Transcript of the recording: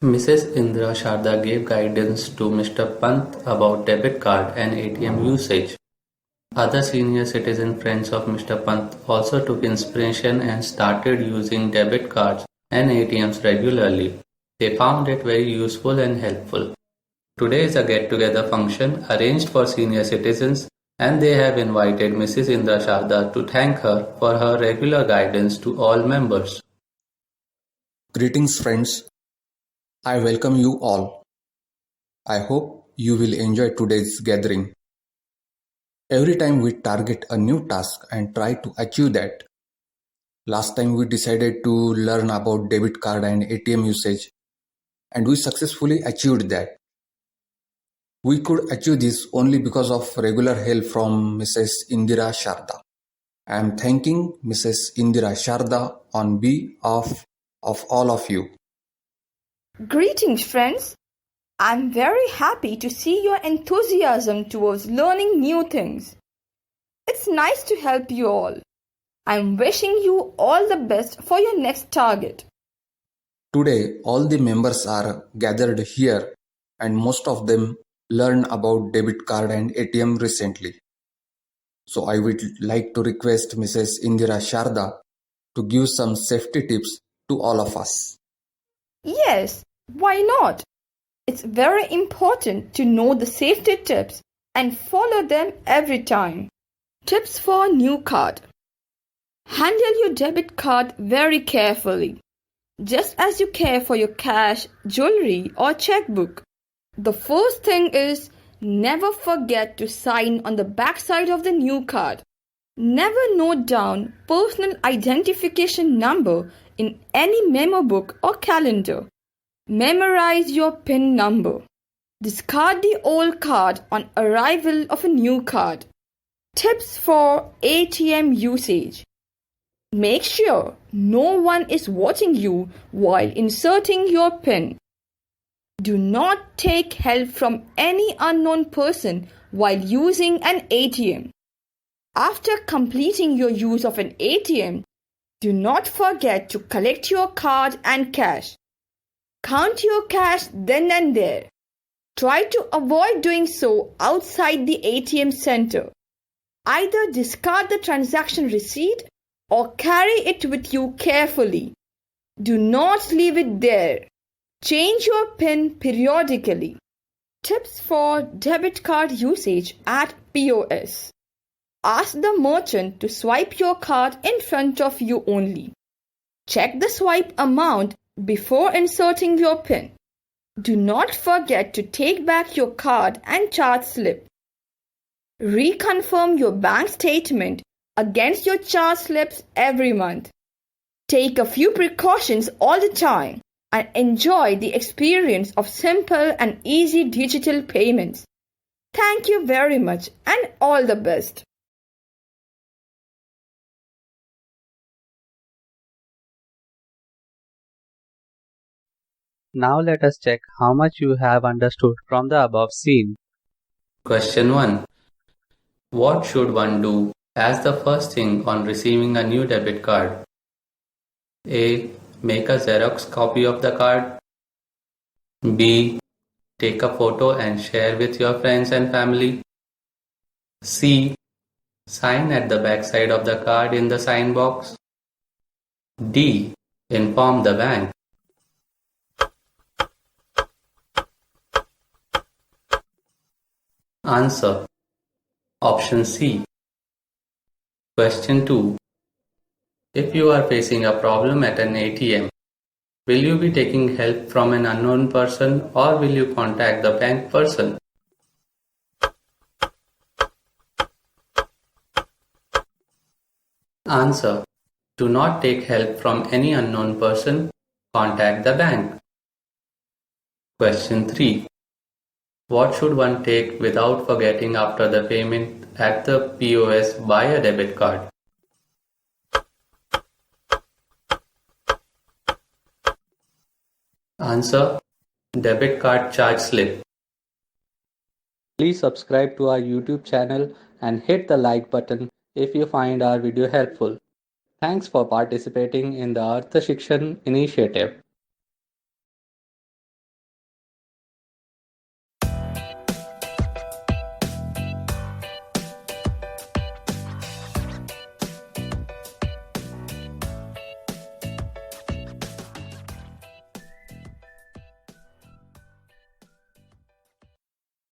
Mrs. Indra Sharda gave guidance to Mr. Pant about debit card and ATM usage. Other senior citizen friends of Mr. Pant also took inspiration and started using debit cards and ATMs regularly. They found it very useful and helpful. Today is a get-together function arranged for senior citizens, and they have invited Mrs. Indra Sharda to thank her for her regular guidance to all members. Greetings friends, I welcome you all. I hope you will enjoy today's gathering. Every time we target a new task and try to achieve that. Last time we decided to learn about debit card and ATM usage, and we successfully achieved that. We could achieve this only because of regular help from Mrs. Indira Sharda. I am thanking Mrs. Indira Sharda on behalf of all of you. Greetings, friends. I'm very happy to see your enthusiasm towards learning new things. It's nice to help you all. I'm wishing you all the best for your next target. Today, all the members are gathered here, and most of them learned about debit card and ATM recently. So I would like to request Mrs. Indira Sharda to give some safety tips to all of us. Yes, why not? It's very important to know the safety tips and follow them every time. Tips for new card. Handle your debit card very carefully, just as you care for your cash, jewelry or checkbook. The first thing is never forget to sign on the backside of the new card. Never note down personal identification number in any memo book or calendar. Memorize your PIN number. Discard the old card on arrival of a new card. Tips for ATM usage. Make sure no one is watching you while inserting your PIN. Do not take help from any unknown person while using an ATM. After completing your use of an ATM, do not forget to collect your card and cash. Count your cash then and there. Try to avoid doing so outside the ATM center. Either discard the transaction receipt or carry it with you carefully. Do not leave it there. Change your PIN periodically. Tips for debit card usage at POS. Ask the merchant to swipe your card in front of you only. Check the swipe amount before inserting your PIN. Do not forget to take back your card and charge slip. Reconfirm your bank statement against your charge slips every month. Take a few precautions all the time and enjoy the experience of simple and easy digital payments. Thank you very much and all the best. Now let us check how much you have understood from the above scene. Question 1. What should one do as the first thing on receiving a new debit card? A. Make a Xerox copy of the card. B. Take a photo and share with your friends and family. C. Sign at the back side of the card in the sign box. D. Inform the bank. Answer. Option C. Question 2. If you are facing a problem at an ATM, will you be taking help from an unknown person or will you contact the bank person? Answer. Do not take help from any unknown person. Contact the bank. Question 3. What should one take without forgetting after the payment at the POS by a debit card? Answer. Debit card charge slip. Please subscribe to our YouTube channel and hit the like button if you find our video helpful. Thanks for participating in the ArthShikshan initiative.